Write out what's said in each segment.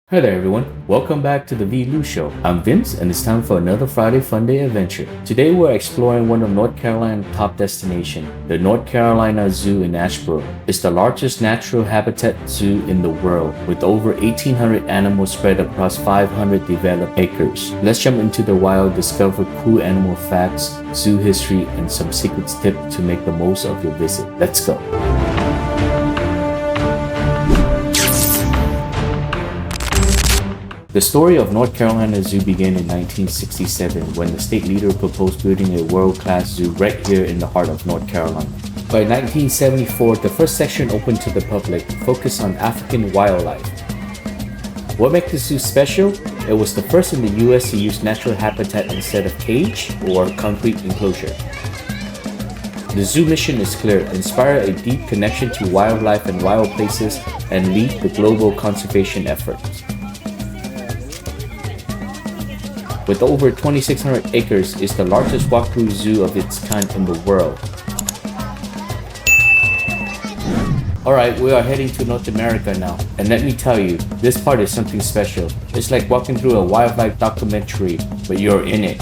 Hi there everyone, welcome back to the VLU I'm Vince and it's time for another Friday Funday adventure. Today we're exploring one of North Carolina's top destinations, the North Carolina Zoo in Asheboro. It's the largest natural habitat zoo in the world with over 1,800 animals spread across 500 developed acres. Let's jump into the wild, discover cool animal facts, zoo history, and some secret tips to make the most of your visit. Let's go! The story of North Carolina Zoo began in 1967 when the state leader proposed building a world-class zoo right here in the heart of North Carolina. By 1974, the first section opened to the public, focused on African wildlife. What makes the zoo special? It was the first in the US to use natural habitat instead of cage or concrete enclosure. The zoo mission is clear: inspire a deep connection to wildlife and wild places and lead the global conservation efforts. With over 2,600 acres, it's the largest walk-through zoo of its kind in the world. Alright, we are heading to North America now, and let me tell you, this part is something special. It's like walking through a wildlife documentary, but you're in it.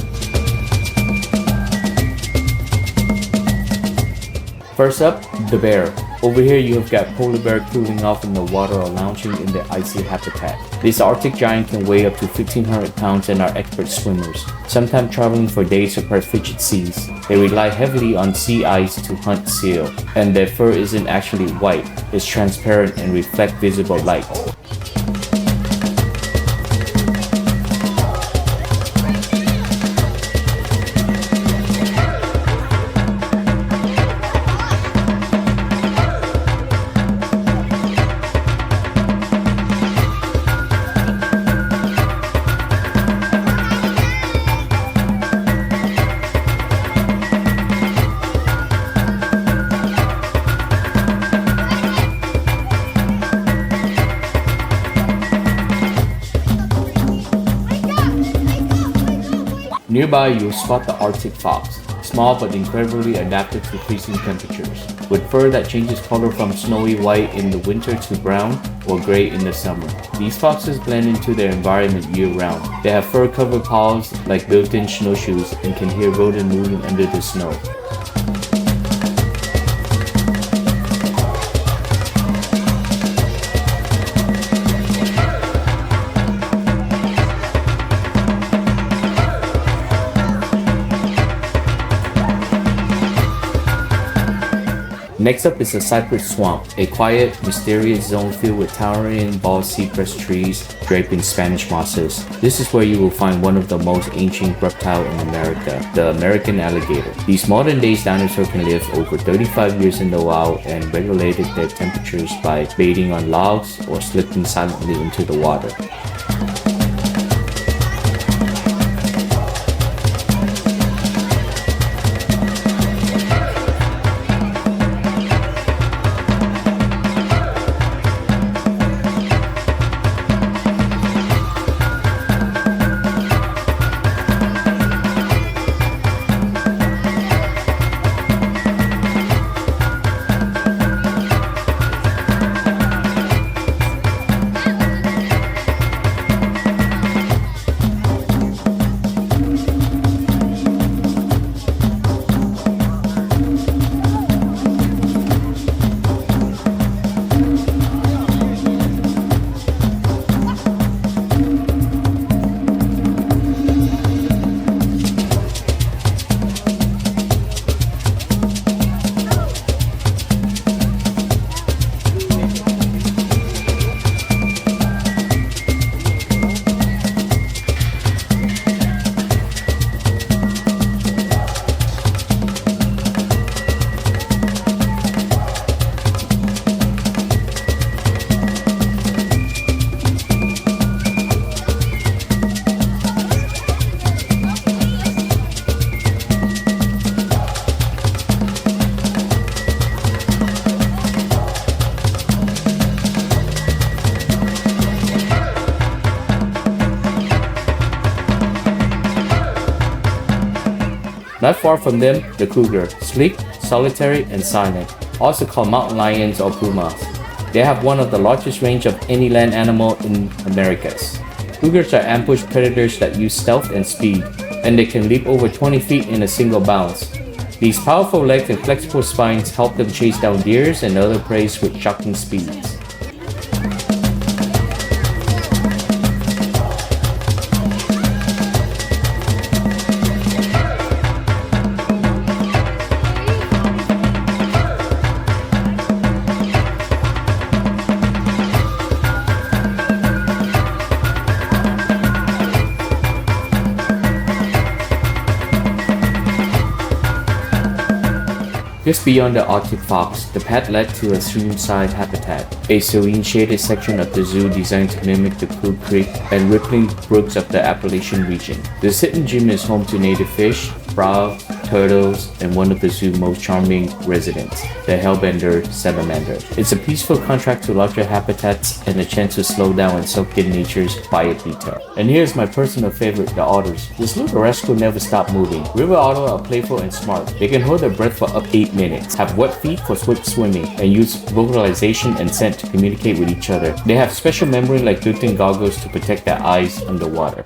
First up, the bear. Over here you have got polar bear cooling off in the water or lounging in their icy habitat. This Arctic giant can weigh up to 1,500 pounds and are expert swimmers, sometimes traveling for days across frigid seas. They rely heavily on sea ice to hunt seal, and their fur isn't actually white, it's transparent and reflects visible light. Nearby, you'll spot the Arctic fox, small but incredibly adapted to freezing temperatures, with fur that changes color from snowy white in the winter to brown or gray in the summer. These foxes blend into their environment year-round. They have fur-covered paws like built-in snowshoes and can hear rodents moving under the snow. Next up is the cypress swamp, a quiet, mysterious zone filled with towering bald cypress trees draped in Spanish mosses. This is where you will find one of the most ancient reptiles in America, the American alligator. These modern-day dinosaurs can live over 35 years in the wild and regulated their temperatures by bathing on logs or slipping silently into the water. Not far from them, the cougar, sleek, solitary, and silent, also called mountain lions or pumas. They have one of the largest range of any land animal in Americas. Cougars are ambush predators that use stealth and speed, and they can leap over 20 feet in a single bounce. These powerful legs and flexible spines help them chase down deers and other prey with shocking speeds. Just beyond the Arctic fox, the path led to a streamside habitat, a serene shaded section of the zoo designed to mimic the Cook Creek and rippling brooks of the Appalachian region. The sit-in gym is home to native fish, frog, turtles, and one of the zoo's most charming residents, the hellbender salamander. It's a peaceful contrast to larger habitats and a chance to slow down and soak in nature's quiet detail. And here's my personal favorite, the otters. This little rascal never stop moving. River otters are playful and smart. They can hold their breath for up to 8 minutes, have wet feet for swift swimming, and use vocalization and scent to communicate with each other. They have special membrane-like built-in goggles to protect their eyes underwater.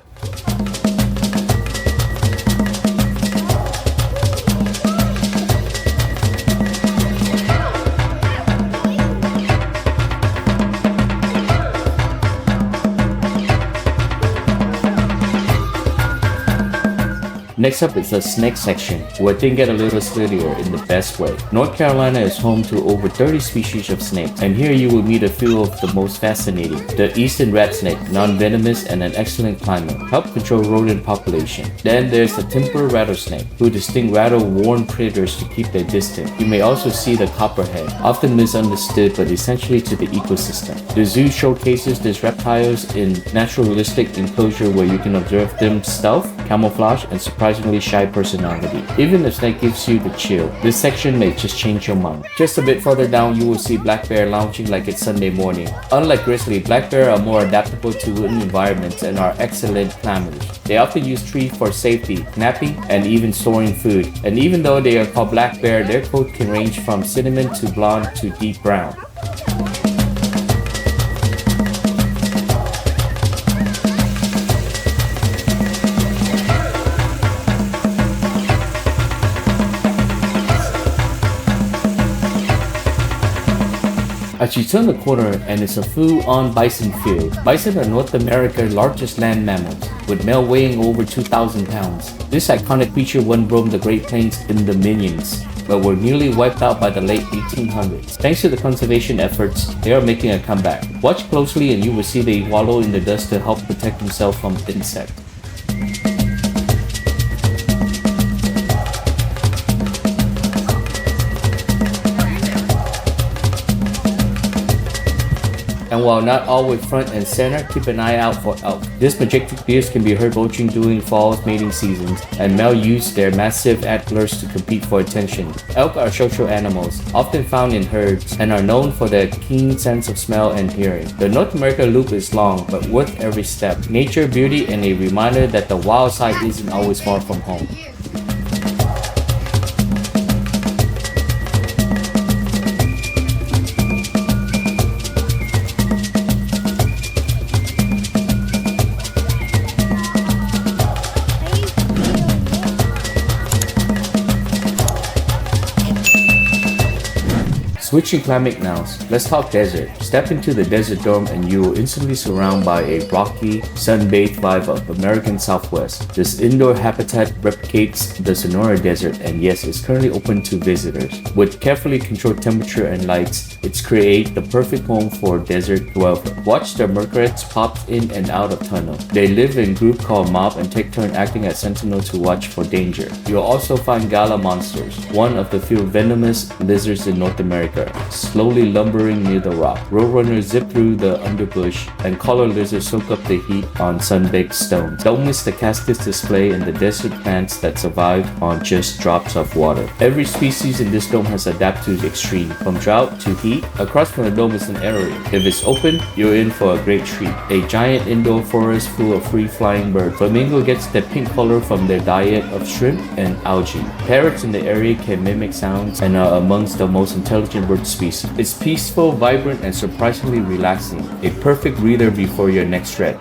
Next up is the snake section, where things get a little sturdier in the best way. North Carolina is home to over 30 species of snakes, and here you will meet a few of the most fascinating. The eastern rat snake, non-venomous and an excellent climber, help control rodent population. Then there's the temper rattlesnake, who distinct rattle warn predators to keep their distance. You may also see the copperhead, often misunderstood but essentially to the ecosystem. The zoo showcases these reptiles in naturalistic enclosure where you can observe them stealth, camouflage, and surprisingly shy personality. Even if snake gives you the chill, this section may just change your mind. Just a bit further down, you will see black bear lounging like it's Sunday morning. Unlike grizzly, black bear are more adaptable to wooden environments and are excellent climbers. They often use trees for safety, napping, and even storing food. And even though they are called black bear, their coat can range from cinnamon to blonde to deep brown. As you turn the corner and it's a full-on bison field. Bison are North America's largest land mammals, with male weighing over 2,000 pounds. This iconic creature once roamed the Great Plains in the Dominions, but were nearly wiped out by the late 1800s. Thanks to the conservation efforts, they are making a comeback. Watch closely and you will see they wallow in the dust to help protect themselves from insects. And while not always front and center, keep an eye out for elk. These majestic deers can be heard poaching during fall mating seasons, and male use their massive antlers to compete for attention. Elk are social animals, often found in herds, and are known for their keen sense of smell and hearing. The North America loop is long, but worth every step. Nature, beauty, and a reminder that the wild side isn't always far from home. Switching climate now, let's talk desert. Step into the desert dome and you will instantly surrounded by a rocky, sun-bathed vibe of American Southwest. This indoor habitat replicates the Sonora Desert and yes, is currently open to visitors. With carefully controlled temperature and lights, it's create the perfect home for desert dweller. Watch the murkrets pop in and out of tunnel. They live in group called mob and take turn acting as sentinel to watch for danger. You'll also find gala monsters, one of the few venomous lizards in North America, slowly lumbering near the rock. Roadrunners zip through the underbush, and collar lizards soak up the heat on sun-baked stones. Don't miss the cactus display and the desert plants that survive on just drops of water. Every species in this dome has adapted to the extreme, from drought to heat. Across from the dome is an area. If it's open, you're in for a great treat. A giant indoor forest full of free-flying birds. Flamingo gets their pink color from their diet of shrimp and algae. Parrots in the area can mimic sounds and are amongst the most intelligent shorebird species. It's peaceful, vibrant, and surprisingly relaxing. A perfect breather before your next trek.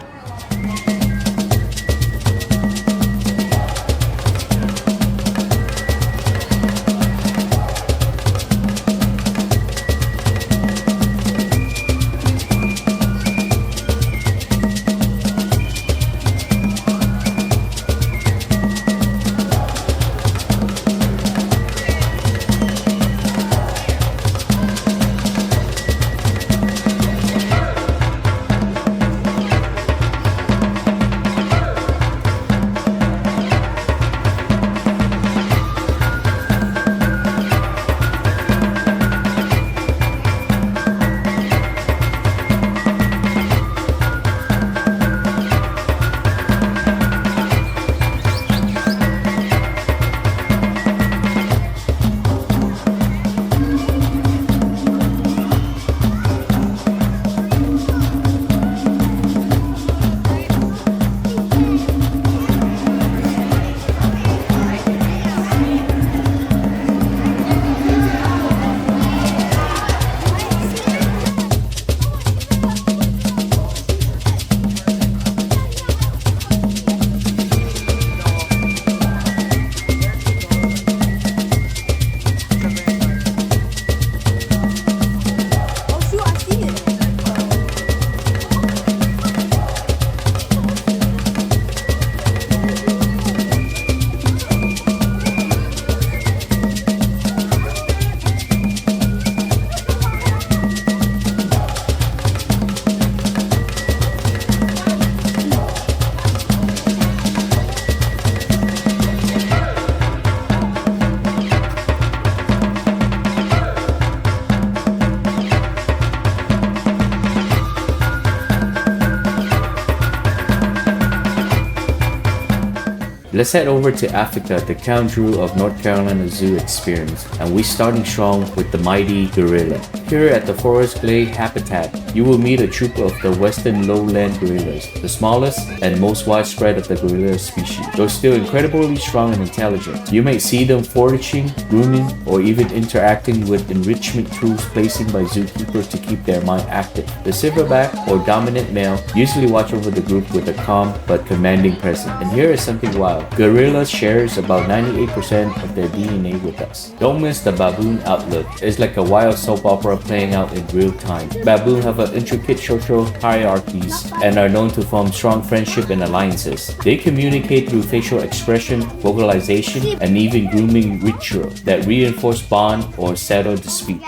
Let's head over to Africa, the Count Drew of North Carolina Zoo experience, and we're starting strong with the mighty gorilla. Here at the Forest Glade Habitat, you will meet a troop of the western lowland gorillas, the smallest and most widespread of the gorilla species. Though still incredibly strong and intelligent, you may see them foraging, grooming, or even interacting with enrichment tools placed by zookeepers to keep their mind active. The silverback or dominant male usually watch over the group with a calm but commanding presence. And here is something wild. Gorillas shares about 98% of their DNA with us. Don't miss the baboon outlook. It's like a wild soap opera playing out in real time. Baboon have intricate social hierarchies and are known to form strong friendship and alliances. They communicate through facial expression, vocalization, and even grooming ritual that reinforce bond or settle dispute.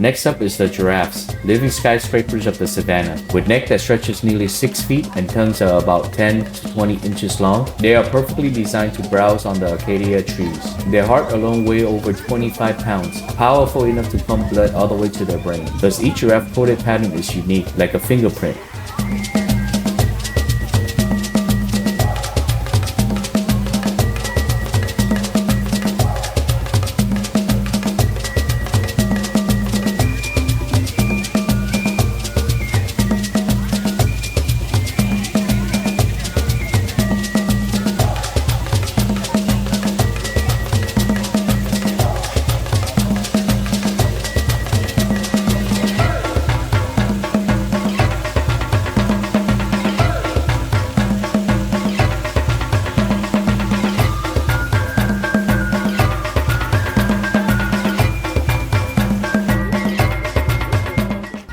Next up is the giraffes, living skyscrapers of the savannah. With neck that stretches nearly 6 feet and tongues are about 10 to 20 inches long, they are perfectly designed to browse on the acacia trees. Their heart alone weighs over 25 pounds, powerful enough to pump blood all the way to their brain. Thus each giraffe coated pattern is unique, like a fingerprint.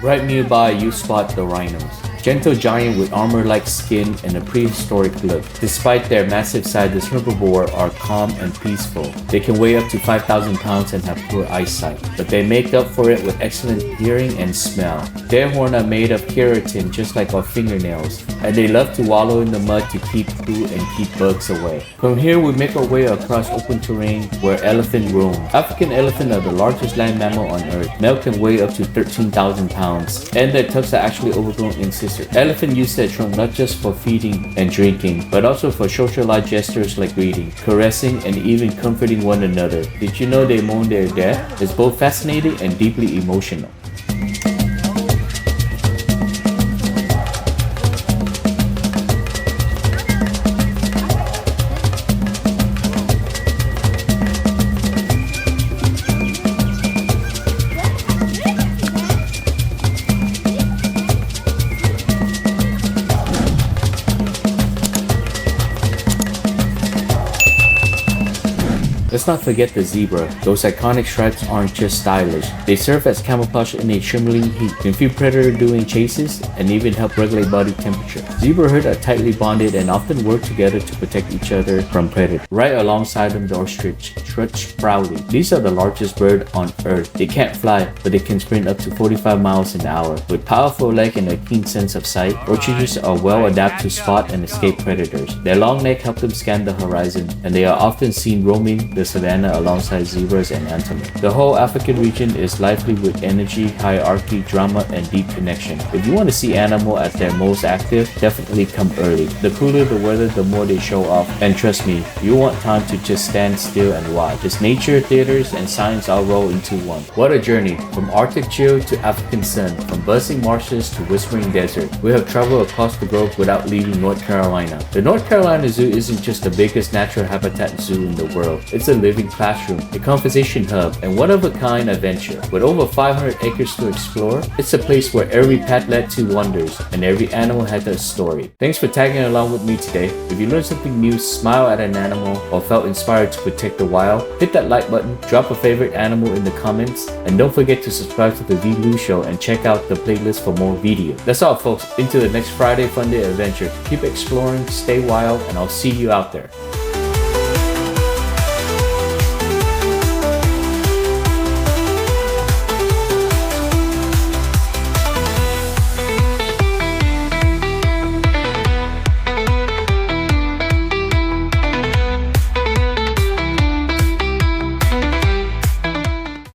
Right nearby, you spot the rhinos. Gentle giant with armor-like skin and a prehistoric look. Despite their massive size, the herbivore are calm and peaceful. They can weigh up to 5,000 pounds and have poor eyesight, but they make up for it with excellent hearing and smell. Their horns are made of keratin just like our fingernails, and they love to wallow in the mud to keep food and keep bugs away. From here we make our way across open terrain where elephant roam. African elephant are the largest land mammal on earth. Male can weigh up to 13,000 pounds, and their tusks are actually overgrown in scissors. Elephant use their trunk not just for feeding and drinking, but also for socialized gestures like greeting, caressing, and even comforting one another. Did you know they mourn their death? It's both fascinating and deeply emotional. Let's not forget the zebra. Those iconic stripes aren't just stylish. They serve as camouflage in a shimmering heat, confuse predator during chases, and even help regulate body temperature. Zebra herd are tightly bonded and often work together to protect each other from predators. Right alongside them, the ostrich trudge proudly. These are the largest bird on earth. They can't fly, but they can sprint up to 45 miles an hour. With powerful legs and a keen sense of sight, ostriches are well adapted to spot and escape predators. Their long neck helps them scan the horizon, and they are often seen roaming the savanna alongside zebras and antelope. The whole African region is lively with energy, hierarchy, drama, and deep connection. If you want to see animals at their most active, definitely come early. The cooler the weather, the more they show off. And trust me, you want time to just stand still and watch. It's nature, theaters, and science all roll into one. What a journey! From Arctic chill to African sun, from buzzing marshes to whispering desert. We have traveled across the globe without leaving North Carolina. The North Carolina Zoo isn't just the biggest natural habitat zoo in the world. It's a living classroom, a conversation hub, and one-of-a-kind adventure. With over 500 acres to explore, it's a place where every path led to wonders, and every animal had a story. Thanks for tagging along with me today. If you learned something new, smile at an animal, or felt inspired to protect the wild, hit that like button, drop a favorite animal in the comments, and don't forget to subscribe to The ViluShow and check out the playlist for more videos. That's all folks, into the next Friday Funday adventure. Keep exploring, stay wild, and I'll see you out there.